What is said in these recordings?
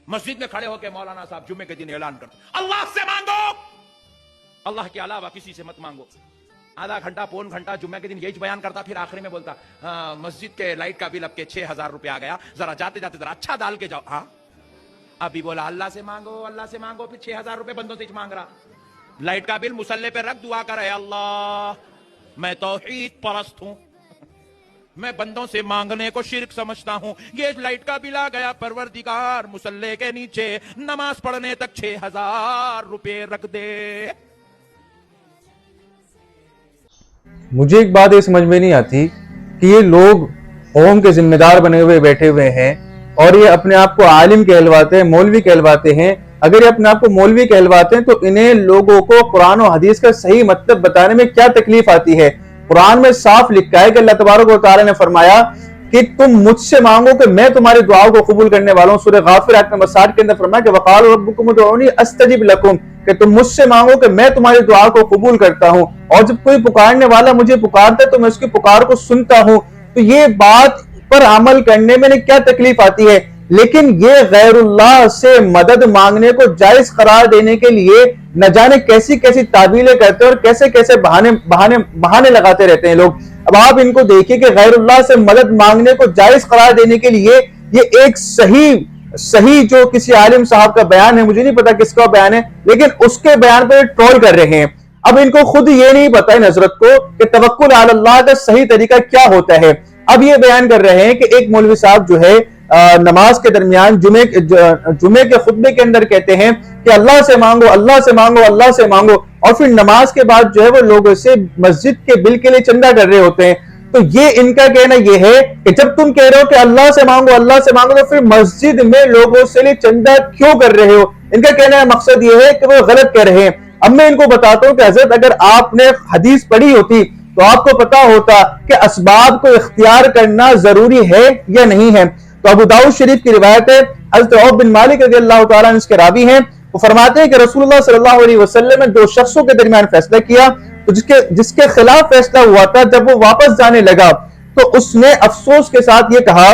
مسجد میں کھڑے ہو کے مولانا صاحب جمعے کے دن اعلان کرتے اللہ سے مانگو، اللہ کے علاوہ کسی سے مت مانگو. آدھا گھنٹہ پون گھنٹہ جمعہ کے دن یہی بیان کرتا، پھر آخر میں بولتا مسجد کے لائٹ کا بل اب کے 6,000 روپے آ گیا، ذرا جاتے جاتے ذرا اچھا ڈال کے جاؤ. ہاں ابھی بولا اللہ سے مانگو، اللہ سے مانگو، پھر 6,000 روپے بندوں سے مانگ رہا. لائٹ کا بل مصلے پہ رکھ، دعا کر، اے اللہ میں توحید پرست ہوں، میں بندوں سے مانگنے کو شرک سمجھتا ہوں، یہ لائٹ کا بل آ گیا، پروردگار مصلے کے نیچے نماز پڑھنے تک 6,000 روپے رکھ دے. مجھے ایک بات یہ سمجھ میں نہیں آتی کہ یہ لوگ قوم کے ذمہ دار بنے ہوئے بیٹھے ہوئے ہیں اور یہ اپنے آپ کو عالم کہلواتے ہیں، مولوی کہلواتے ہیں. اگر یہ اپنے آپ کو مولوی کہلواتے ہیں تو انہیں لوگوں کو قرآن و حدیث کا صحیح مطلب بتانے میں کیا تکلیف آتی ہے؟ قرآن میں صاف لکھا ہے کہ اللہ تبارک و تعالی نے فرمایا کہ تم مجھ سے مانگو کہ میں تمہاری دعاؤں کو قبول کرنے والا ہوں. سورہ غافر آیت نمبر 60 کے اندر فرمایا کہ وَقَالُوا رَبُّكُمُ ادْعُونِي أَسْتَجِبْ لَكُمْ، کہ تم مجھ سے مانگو کہ میں تمہاری دعا کو قبول کرتا ہوں، اور جب کوئی پکارنے والا مجھے پکارتا ہے تو میں اس کی پکار کو سنتا ہوں. تو یہ بات پر عمل کرنے میں کیا تکلیف آتی ہے؟ لیکن یہ غیر اللہ سے مدد مانگنے کو جائز قرار دینے کے لیے نہ جانے کیسی کیسی تعبیریں کرتے ہیں اور کیسے کیسے بہانے لگاتے رہتے ہیں لوگ. اب آپ ان کو دیکھیں کہ غیر اللہ سے مدد مانگنے کو جائز قرار دینے کے لیے یہ ایک صحیح جو کسی عالم صاحب کا بیان ہے، مجھے نہیں پتا کس کا بیان ہے، لیکن اس کے بیان پر ٹرول کر رہے ہیں. اب ان کو خود یہ نہیں پتا ہے حضرت کو کہ توکل علی اللہ کا صحیح طریقہ کیا ہوتا ہے. اب یہ بیان کر رہے ہیں کہ ایک مولوی صاحب جو ہے نماز کے درمیان جمعے کے خطبے کے اندر کہتے ہیں کہ اللہ سے مانگو، اللہ سے مانگو، اللہ سے مانگو، اور پھر نماز کے بعد جو ہے وہ لوگوں سے مسجد کے بل کے لیے چندہ کر رہے ہوتے ہیں. تو یہ ان کا کہنا یہ ہے کہ جب تم کہہ رہے ہو کہ اللہ سے مانگو، اللہ سے مانگو، تو پھر مسجد میں لوگوں سے لیے چندہ کیوں کر رہے ہو؟ ان کا کہنا ہے مقصد یہ ہے کہ وہ غلط کہہ رہے ہیں. اب میں ان کو بتاتا ہوں کہ حضرت اگر آپ نے حدیث پڑھی ہوتی تو آپ کو پتا ہوتا کہ اسباب کو اختیار کرنا ضروری ہے یا نہیں ہے. تو ابو داؤد شریف کی روایت ہے، حضرت عوف بن مالک رضی اللہ تعالیٰ عنہ اس کے راوی ہیں، وہ فرماتے ہیں کہ رسول اللہ صلی اللہ علیہ وسلم نے 2 شخصوں کے درمیان فیصلہ کیا، تو جس کے خلاف فیصلہ ہوا تھا جب وہ واپس جانے لگا تو اس نے افسوس کے ساتھ یہ کہا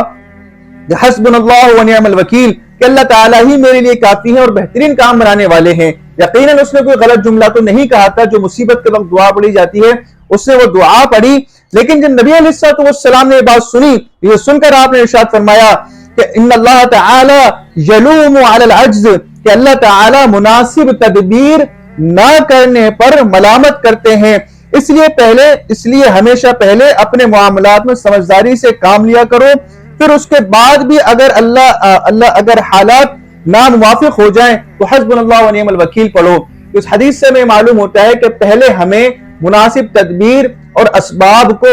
کہ حسبنا اللہ و نعم الوکیل، کہ اللہ تعالیٰ ہی میرے لیے کافی ہیں اور بہترین کام بنانے والے ہیں. یقیناً اس نے کوئی غلط جملہ تو نہیں کہا تھا. جو مصیبت کے وقت دعا پڑھی جاتی ہے اس نے وہ دعا پڑھی، لیکن جب نبی علیہ السلام نے یہ بات سنی، یہ سن کر آپ نے ارشاد فرمایا کہ ان اللہ تعالی یلوم علی العجز، کہ اللہ تعالی مناسب تدبیر نہ کرنے پر ملامت کرتے ہیں. اس لیے ہمیشہ پہلے اپنے معاملات میں سمجھداری سے کام لیا کرو، پھر اس کے بعد بھی اگر حالات ناموافق ہو جائیں تو حسبنا اللہ و نعم الوکیل پڑھو. اس حدیث سے میں معلوم ہوتا ہے کہ پہلے ہمیں مناسب تدبیر اور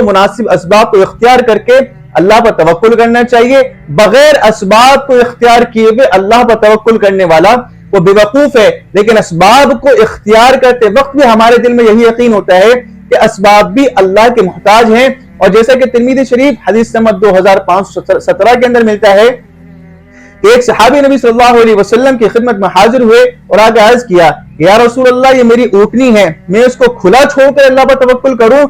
مناسب اسباب کو اختیار کر کے اللہ پر توکل کرنا چاہیے. بغیر اسباب کو اختیار کیے ہوئے اللہ پر توکل کرنے والا وہ بے وقوف ہے. لیکن اسباب کو اختیار کرتے وقت بھی ہمارے دل میں یہی یقین ہوتا ہے کہ اسباب بھی اللہ کے محتاج ہیں. اور جیسا کہ ترمذی شریف حدیث نمبر 2517 کے اندر ملتا ہے کہ ایک صحابی نبی صلی اللہ علیہ وسلم کی خدمت میں حاضر ہوئے اور آگے عرض کیا یا رسول اللہ، یہ میری اونٹنی ہے، میں اس کو کھلا چھوڑ کر اللہ پر توکل کروں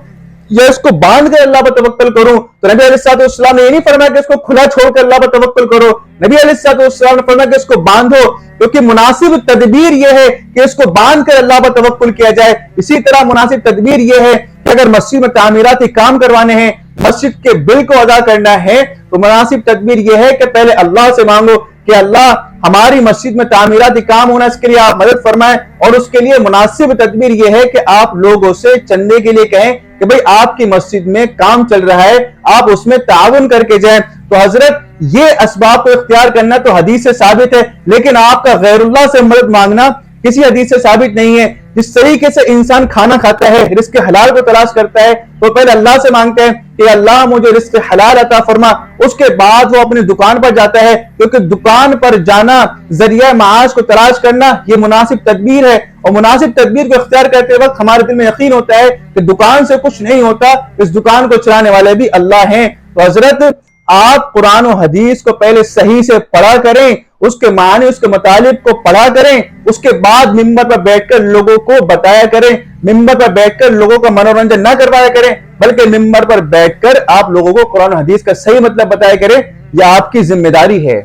یا اس کو باندھ کر اللہ پر توکل کروں؟ تو نبی علیہ السلام نے یہ نہیں فرمایا کہ اس کو کھلا چھوڑ کر اللہ پر توکل کرو. نبی علیہ السلام نے فرمایا کہ اس کو باندھو، کیونکہ مناسب تدبیر یہ ہے کہ اس کو باندھ کر اللہ پر توکل کیا جائے. اسی طرح مناسب تدبیر یہ ہے کہ اگر مسجد میں تعمیراتی کام کروانے ہیں، مسجد کے بل کو ادا کرنا ہے، تو مناسب تدبیر یہ ہے کہ پہلے اللہ سے مانگو کہ اللہ ہماری مسجد میں تعمیراتی کام ہونا، اس کے لیے آپ مدد فرمائیں. اور اس کے لیے مناسب تدبیر یہ ہے کہ آپ لوگوں سے چندے کے لیے کہیں کہ بھئی آپ کی مسجد میں کام چل رہا ہے، آپ اس میں تعاون کر کے جائیں. تو حضرت یہ اسباب کو اختیار کرنا تو حدیث سے ثابت ہے، لیکن آپ کا غیر اللہ سے مدد مانگنا کسی حدیث سے ثابت نہیں ہے. جس طریقے سے انسان کھانا کھاتا ہے، رزق حلال کو تلاش کرتا ہے، تو پہلے اللہ سے مانگتے ہیں کہ اللہ مجھے رزق حلال عطا فرما. اس کے بعد وہ اپنی دکان پر جاتا ہے، کیونکہ دکان پر جانا، ذریعہ معاش کو تلاش کرنا، یہ مناسب تدبیر ہے. اور مناسب تدبیر کو اختیار کرتے وقت ہمارے دل میں یقین ہوتا ہے کہ دکان سے کچھ نہیں ہوتا، اس دکان کو چلانے والے بھی اللہ ہیں. تو حضرت آپ قرآن و حدیث کو پہلے صحیح سے پڑھا کریں، اس کے معنی، اس کے مطالب کو پڑھا کریں، اس کے بعد ممبر پر بیٹھ کر لوگوں کو بتایا کریں. ممبر پر بیٹھ کر لوگوں کا منورنجن نہ کروایا کریں، بلکہ ممبر پر بیٹھ کر آپ لوگوں کو قرآن و حدیث کا صحیح مطلب بتایا کریں. یہ آپ کی ذمہ داری ہے.